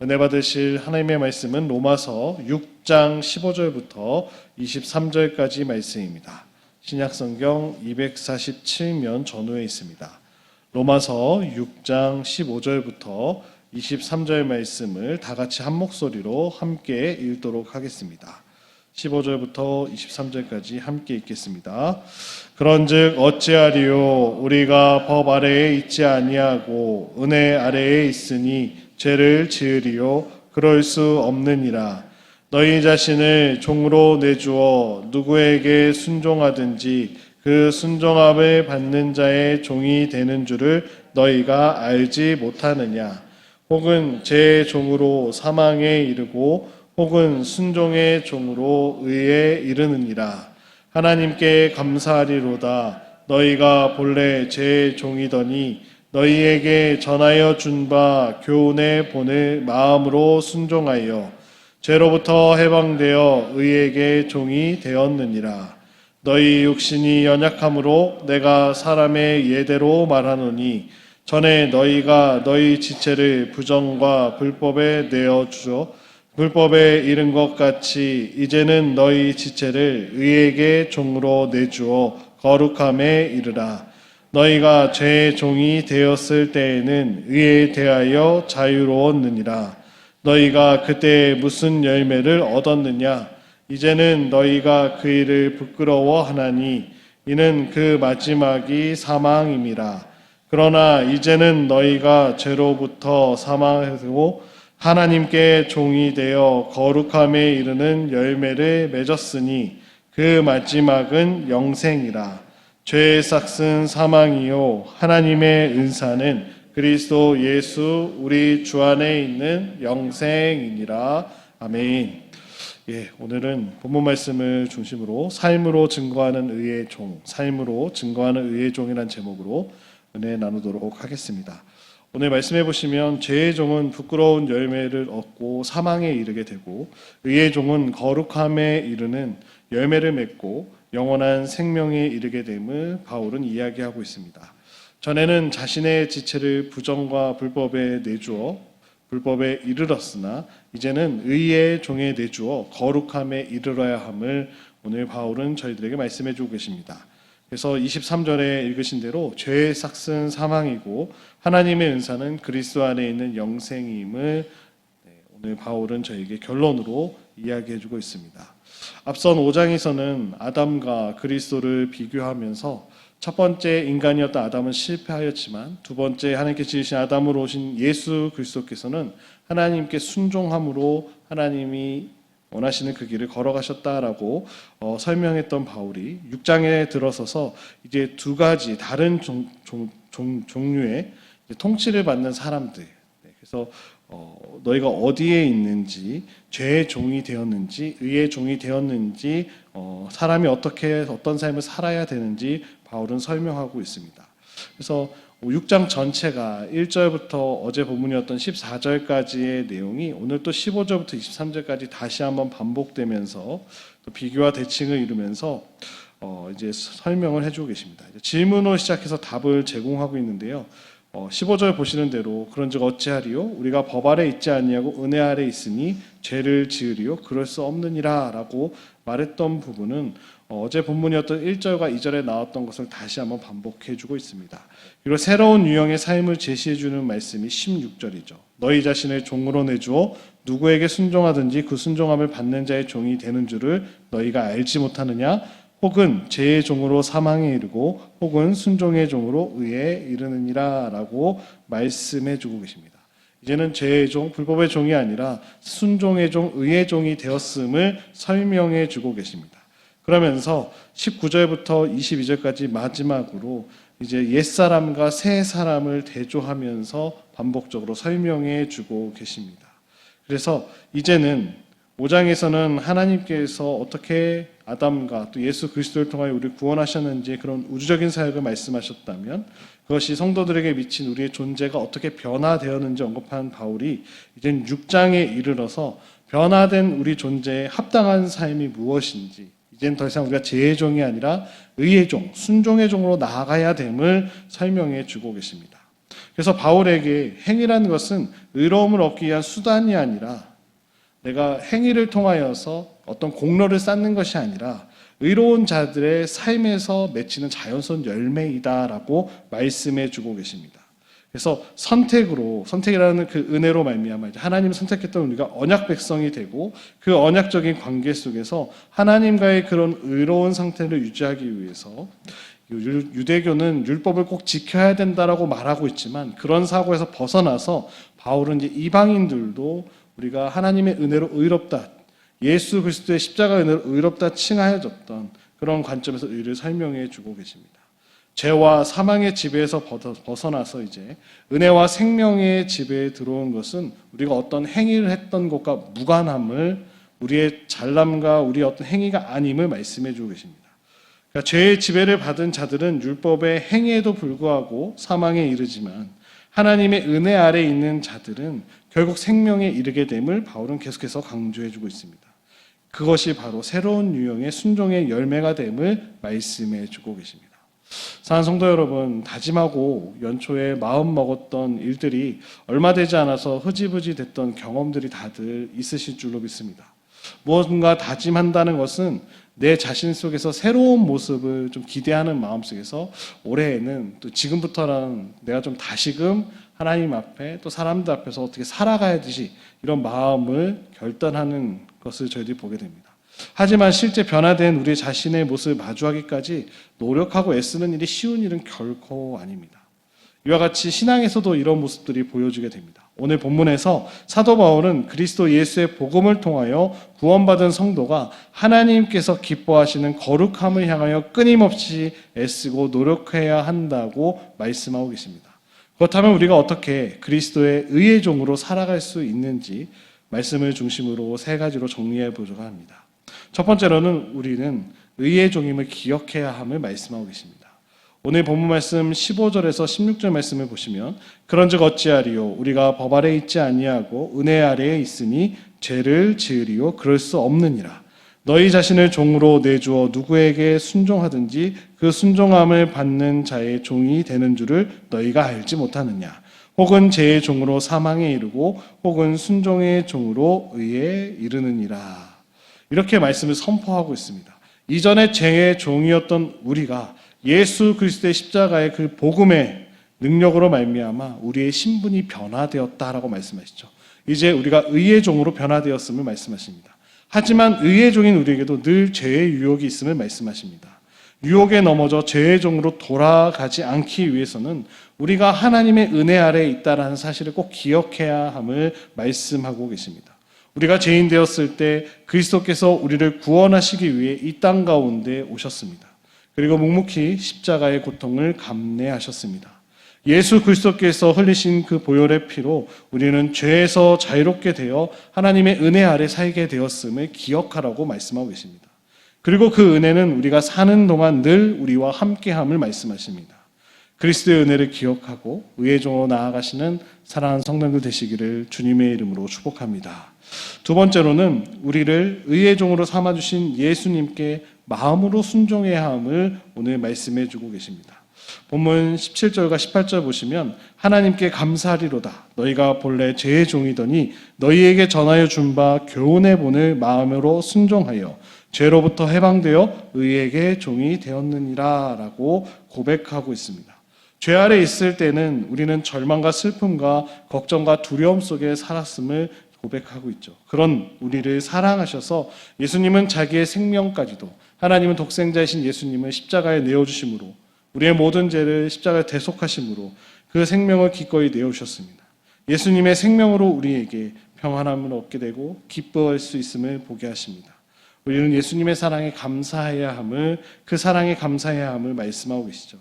은혜 받으실 하나님의 말씀은 로마서 6장 15절부터 23절까지 말씀입니다. 신약성경 247면 전후에 있습니다. 로마서 6장 15절부터 23절 말씀을 다 같이 한 목소리로 함께 읽도록 하겠습니다. 15절부터 23절까지 함께 읽겠습니다. 그런즉 어찌하리요? 우리가 법 아래에 있지 아니하고 은혜 아래에 있으니 죄를 지으리요? 그럴 수 없느니라. 너희 자신을 종으로 내주어 누구에게 순종하든지 그 순종함을 받는 자의 종이 되는 줄을 너희가 알지 못하느냐? 혹은 죄의 종으로 사망에 이르고 혹은 순종의 종으로 의에 이르느니라. 하나님께 감사하리로다. 너희가 본래 죄의 종이더니 너희에게 전하여 준 바 교훈의 본을 마음으로 순종하여 죄로부터 해방되어 의에게 종이 되었느니라. 너희 육신이 연약함으로 내가 사람의 예대로 말하노니 전에 너희가 너희 지체를 부정과 불법에 내어주어 불법에 이른 것 같이 이제는 너희 지체를 의에게 종으로 내주어 거룩함에 이르라. 너희가 죄의 종이 되었을 때에는 의에 대하여 자유로웠느니라. 너희가 그때 무슨 열매를 얻었느냐? 이제는 너희가 그 일을 부끄러워하나니 이는 그 마지막이 사망임이라. 그러나 이제는 너희가 죄로부터 사망하고 하나님께 종이 되어 거룩함에 이르는 열매를 맺었으니 그 마지막은 영생이라. 죄의 삭은 사망이요 하나님의 은사는 그리스도 예수 우리 주 안에 있는 영생이니라. 아멘. 오늘은 본문 말씀을 중심으로 삶으로 증거하는 의의 종, 삶으로 증거하는 의의 종이라는 제목으로 은혜 나누도록 하겠습니다. 오늘 말씀해 보시면 죄의 종은 부끄러운 열매를 얻고 사망에 이르게 되고 의의 종은 거룩함에 이르는 열매를 맺고 영원한 생명에 이르게 됨을 바울은 이야기하고 있습니다. 전에는 자신의 지체를 부정과 불법에 내주어 불법에 이르렀으나 이제는 의의 종에 내주어 거룩함에 이르러야 함을 오늘 바울은 저희들에게 말씀해 주고 계십니다. 그래서 23절에 읽으신 대로 죄의 삭은 사망이고 하나님의 은사는 그리스도 안에 있는 영생임을 오늘 바울은 저에게 결론으로 이야기해 주고 있습니다. 앞선 5장에서는 아담과 그리스도를 비교하면서 첫 번째 인간이었던 아담은 실패하였지만 두 번째 하나님께 지으신 아담으로 오신 예수 그리스도께서는 하나님께 순종함으로 하나님이 원하시는 그 길을 걸어가셨다라고 설명했던 바울이 6장에 들어서서 이제 두 가지 다른 종류의 통치를 받는 사람들, 그래서 너희가 어디에 있는지, 죄의 종이 되었는지, 의의 종이 되었는지, 사람이 어떻게 어떤 삶을 살아야 되는지 바울은 설명하고 있습니다. 그래서 6장 전체가 1절부터 어제 본문이었던 14절까지의 내용이 오늘 또 15절부터 23절까지 다시 한번 반복되면서 또 비교와 대칭을 이루면서 이제 설명을 해주고 계십니다. 질문으로 시작해서 답을 제공하고 있는데요. 15절 보시는 대로 그런즉 어찌하리요? 우리가 법 아래 있지 아니하고 은혜 아래 있으니 죄를 지으리요? 그럴 수 없느니라 라고 말했던 부분은 어제 본문이었던 1절과 2절에 나왔던 것을 다시 한번 반복해주고 있습니다. 그리고 새로운 유형의 삶을 제시해주는 말씀이 16절이죠. 너희 자신을 종으로 내주어 누구에게 순종하든지 그 순종함을 받는 자의 종이 되는 줄을 너희가 알지 못하느냐? 혹은 죄의 종으로 사망에 이르고 혹은 순종의 종으로 의에 이르느니라 라고 말씀해주고 계십니다. 이제는 죄의 종, 불법의 종이 아니라 순종의 종, 의의 종이 되었음을 설명해주고 계십니다. 그러면서 19절부터 22절까지 마지막으로 이제 옛사람과 새사람을 대조하면서 반복적으로 설명해 주고 계십니다. 그래서 이제는 5장에서는 하나님께서 어떻게 아담과 또 예수 그리스도를 통하여 우리를 구원하셨는지 그런 우주적인 사역을 말씀하셨다면 그것이 성도들에게 미친 우리의 존재가 어떻게 변화되었는지 언급한 바울이 이제는 6장에 이르러서 변화된 우리 존재에 합당한 삶이 무엇인지 이제는 더 이상 우리가 죄의 종이 아니라 의의 종, 순종의 종으로 나아가야 됨을 설명해 주고 계십니다. 그래서 바울에게 행위라는 것은 의로움을 얻기 위한 수단이 아니라 내가 행위를 통하여서 어떤 공로를 쌓는 것이 아니라 의로운 자들의 삶에서 맺히는 자연스러운 열매이다라고 말씀해 주고 계십니다. 그래서 선택이라는 그 은혜로 말미암아 하나님을 선택했던 우리가 언약 백성이 되고 그 언약적인 관계 속에서 하나님과의 그런 의로운 상태를 유지하기 위해서 유대교는 율법을 꼭 지켜야 된다라고 말하고 있지만 그런 사고에서 벗어나서 바울은 이제 이방인들도 우리가 하나님의 은혜로 의롭다, 예수 그리스도의 십자가 은혜로 의롭다 칭하여졌던 그런 관점에서 의를 설명해 주고 계십니다. 죄와 사망의 지배에서 벗어나서 이제 은혜와 생명의 지배에 들어온 것은 우리가 어떤 행위를 했던 것과 무관함을 우리의 잘남과 우리의 어떤 행위가 아님을 말씀해 주고 계십니다. 그러니까 죄의 지배를 받은 자들은 율법의 행위에도 불구하고 사망에 이르지만 하나님의 은혜 아래 있는 자들은 결국 생명에 이르게 됨을 바울은 계속해서 강조해 주고 있습니다. 그것이 바로 새로운 유형의 순종의 열매가 됨을 말씀해 주고 계십니다. 사랑하는 성도 여러분, 다짐하고 연초에 마음 먹었던 일들이 얼마 되지 않아서 흐지부지 됐던 경험들이 다들 있으실 줄로 믿습니다. 무언가 다짐한다는 것은 내 자신 속에서 새로운 모습을 좀 기대하는 마음 속에서 올해에는 또 지금부터는 내가 좀 다시금 하나님 앞에 또 사람들 앞에서 어떻게 살아가야 되지 이런 마음을 결단하는 것을 저희들이 보게 됩니다. 하지만 실제 변화된 우리 자신의 모습을 마주하기까지 노력하고 애쓰는 일이 쉬운 일은 결코 아닙니다. 이와 같이 신앙에서도 이런 모습들이 보여지게 됩니다. 오늘 본문에서 사도 바울은 그리스도 예수의 복음을 통하여 구원받은 성도가 하나님께서 기뻐하시는 거룩함을 향하여 끊임없이 애쓰고 노력해야 한다고 말씀하고 계십니다. 그렇다면 우리가 어떻게 그리스도의 의의 종으로 살아갈 수 있는지 말씀을 중심으로 세 가지로 정리해 보려고 합니다. 첫 번째로는 우리는 의의 종임을 기억해야 함을 말씀하고 계십니다. 오늘 본문 말씀 15절에서 16절 말씀을 보시면 그런즉 어찌하리요 우리가 법 아래 있지 아니하고 은혜 아래에 있으니 죄를 지으리요 그럴 수 없느니라. 너희 자신을 종으로 내주어 누구에게 순종하든지 그 순종함을 받는 자의 종이 되는 줄을 너희가 알지 못하느냐. 혹은 죄의 종으로 사망에 이르고 혹은 순종의 종으로 의에 이르느니라. 이렇게 말씀을 선포하고 있습니다. 이전에 죄의 종이었던 우리가 예수 그리스도의 십자가의 그 복음의 능력으로 말미암아 우리의 신분이 변화되었다라고 말씀하시죠. 이제 우리가 의의 종으로 변화되었음을 말씀하십니다. 하지만 의의 종인 우리에게도 늘 죄의 유혹이 있음을 말씀하십니다. 유혹에 넘어져 죄의 종으로 돌아가지 않기 위해서는 우리가 하나님의 은혜 아래에 있다라는 사실을 꼭 기억해야 함을 말씀하고 계십니다. 우리가 죄인 되었을 때 그리스도께서 우리를 구원하시기 위해 이 땅 가운데 오셨습니다. 그리고 묵묵히 십자가의 고통을 감내하셨습니다. 예수 그리스도께서 흘리신 그 보혈의 피로 우리는 죄에서 자유롭게 되어 하나님의 은혜 아래 살게 되었음을 기억하라고 말씀하고 계십니다. 그리고 그 은혜는 우리가 사는 동안 늘 우리와 함께함을 말씀하십니다. 그리스도의 은혜를 기억하고 의의 종으로 나아가시는 사랑하는 성도들 되시기를 주님의 이름으로 축복합니다. 두 번째로는 우리를 의의 종으로 삼아주신 예수님께 마음으로 순종해야 함을 오늘 말씀해 주고 계십니다. 본문 17절과 18절 보시면 하나님께 감사하리로다. 너희가 본래 죄의 종이더니 너희에게 전하여 준 바 교훈의 본을 마음으로 순종하여 죄로부터 해방되어 의에게 종이 되었느니라 라고 고백하고 있습니다. 죄 아래 있을 때는 우리는 절망과 슬픔과 걱정과 두려움 속에 살았음을 고백하고 있죠. 그런 우리를 사랑하셔서 예수님은 자기의 생명까지도 하나님은 독생자이신 예수님을 십자가에 내어주심으로 우리의 모든 죄를 십자가에 대속하심으로 그 생명을 기꺼이 내어주셨습니다. 예수님의 생명으로 우리에게 평안함을 얻게 되고 기뻐할 수 있음을 보게 하십니다. 우리는 예수님의 사랑에 감사해야 함을 그 사랑에 감사해야 함을 말씀하고 계시죠.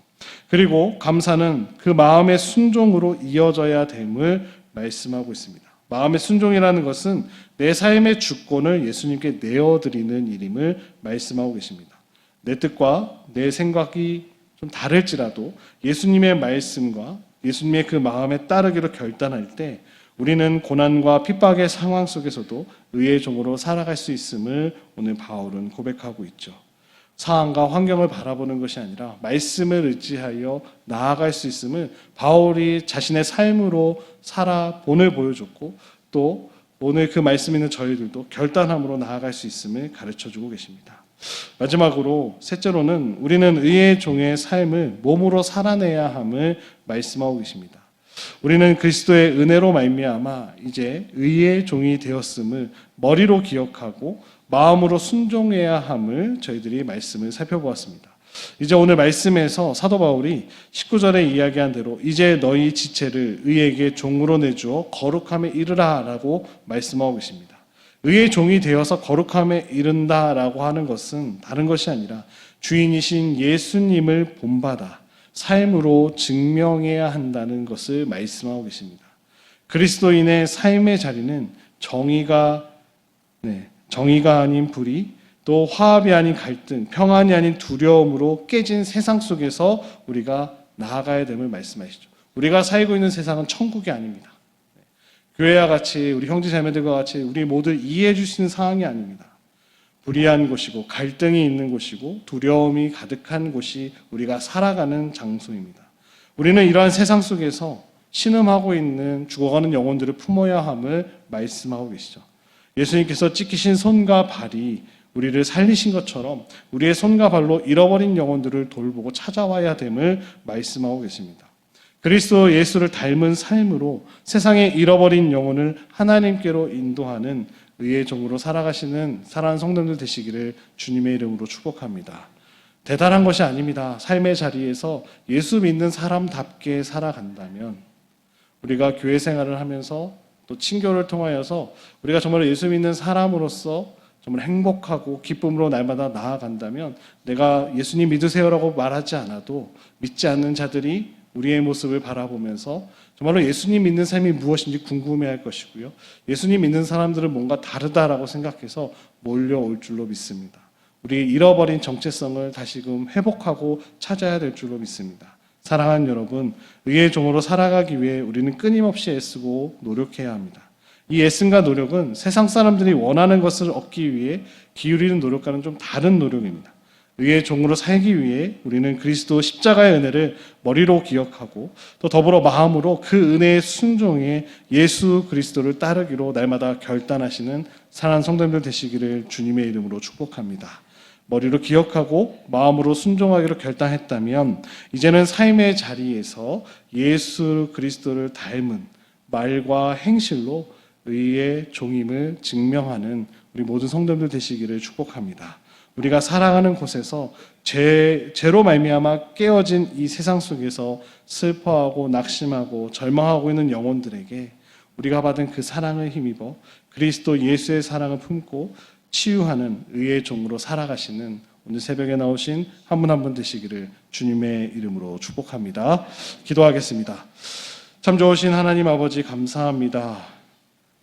그리고 감사는 그 마음의 순종으로 이어져야 됨을 말씀하고 있습니다. 마음의 순종이라는 것은 내 삶의 주권을 예수님께 내어드리는 일임을 말씀하고 계십니다. 내 뜻과 내 생각이 좀 다를지라도 예수님의 말씀과 예수님의 그 마음에 따르기로 결단할 때 우리는 고난과 핍박의 상황 속에서도 의의 종으로 살아갈 수 있음을 오늘 바울은 고백하고 있죠. 상황과 환경을 바라보는 것이 아니라 말씀을 의지하여 나아갈 수 있음을 바울이 자신의 삶으로 살아 본을 보여줬고, 또 오늘 그 말씀 있는 저희들도 결단함으로 나아갈 수 있음을 가르쳐주고 계십니다. 마지막으로 셋째로는 우리는 의의 종의 삶을 몸으로 살아내야 함을 말씀하고 계십니다. 우리는 그리스도의 은혜로 말미암아 이제 의의 종이 되었음을 머리로 기억하고 마음으로 순종해야 함을 저희들이 말씀을 살펴보았습니다. 이제 오늘 말씀에서 사도 바울이 19절에 이야기한 대로 이제 너희 지체를 의에게 종으로 내주어 거룩함에 이르라 라고 말씀하고 계십니다. 의의 종이 되어서 거룩함에 이른다라고 하는 것은 다른 것이 아니라 주인이신 예수님을 본받아 삶으로 증명해야 한다는 것을 말씀하고 계십니다. 그리스도인의 삶의 자리는 정의가 아닌 불의, 또 화합이 아닌 갈등, 평안이 아닌 두려움으로 깨진 세상 속에서 우리가 나아가야 됨을 말씀하시죠. 우리가 살고 있는 세상은 천국이 아닙니다. 교회와 같이, 우리 형제 자매들과 같이 우리 모두 이해해 줄 수 있는 상황이 아닙니다. 불의한 곳이고 갈등이 있는 곳이고 두려움이 가득한 곳이 우리가 살아가는 장소입니다. 우리는 이러한 세상 속에서 신음하고 있는 죽어가는 영혼들을 품어야 함을 말씀하고 계시죠. 예수님께서 찢기신 손과 발이 우리를 살리신 것처럼 우리의 손과 발로 잃어버린 영혼들을 돌보고 찾아와야 됨을 말씀하고 계십니다. 그리스도 예수를 닮은 삶으로 세상에 잃어버린 영혼을 하나님께로 인도하는 의의 종으로 살아가시는 사랑하는 성도들 되시기를 주님의 이름으로 축복합니다. 대단한 것이 아닙니다. 삶의 자리에서 예수 믿는 사람답게 살아간다면 우리가 교회 생활을 하면서 또 친교를 통하여서 우리가 정말 예수 믿는 사람으로서 정말 행복하고 기쁨으로 날마다 나아간다면 내가 예수님 믿으세요라고 말하지 않아도 믿지 않는 자들이 우리의 모습을 바라보면서 정말로 예수님 믿는 삶이 무엇인지 궁금해할 것이고요. 예수님 믿는 사람들은 뭔가 다르다라고 생각해서 몰려올 줄로 믿습니다. 우리 잃어버린 정체성을 다시금 회복하고 찾아야 될 줄로 믿습니다. 사랑하는 여러분, 의의 종으로 살아가기 위해 우리는 끊임없이 애쓰고 노력해야 합니다. 이 애씀과 노력은 세상 사람들이 원하는 것을 얻기 위해 기울이는 노력과는 좀 다른 노력입니다. 의의 종으로 살기 위해 우리는 그리스도 십자가의 은혜를 머리로 기억하고 또 더불어 마음으로 그 은혜의 순종에 예수 그리스도를 따르기로 날마다 결단하시는 사랑하는 성도님들 되시기를 주님의 이름으로 축복합니다. 머리로 기억하고 마음으로 순종하기로 결단했다면 이제는 삶의 자리에서 예수 그리스도를 닮은 말과 행실로 의의 종임을 증명하는 우리 모든 성도님들 되시기를 축복합니다. 우리가 살아가는 곳에서 죄로 말미암아 깨어진 이 세상 속에서 슬퍼하고 낙심하고 절망하고 있는 영혼들에게 우리가 받은 그 사랑을 힘입어 그리스도 예수의 사랑을 품고 치유하는 의의 종으로 살아가시는 오늘 새벽에 나오신 한 분 한 분 되시기를 주님의 이름으로 축복합니다. 기도하겠습니다. 참 좋으신 하나님 아버지 감사합니다.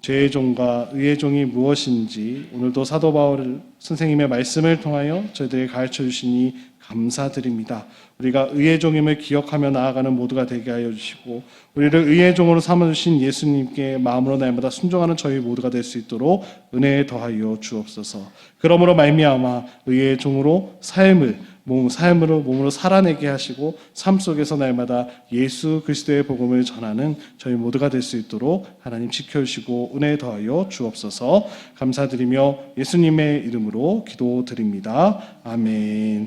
죄의 종과 의의 종이 무엇인지 오늘도 사도 바울 선생님의 말씀을 통하여 저희들에게 가르쳐 주시니 감사드립니다. 우리가 의의 종임을 기억하며 나아가는 모두가 되게 하여 주시고 우리를 의의 종으로 삼아주신 예수님께 마음으로 날마다 순종하는 저희 모두가 될 수 있도록 은혜에 더하여 주옵소서. 그러므로 말미암아 의의 종으로 삶으로 몸으로 살아내게 하시고 삶 속에서 날마다 예수 그리스도의 복음을 전하는 저희 모두가 될 수 있도록 하나님 지켜주시고 은혜 더하여 주옵소서. 감사드리며 예수님의 이름으로 기도드립니다. 아멘.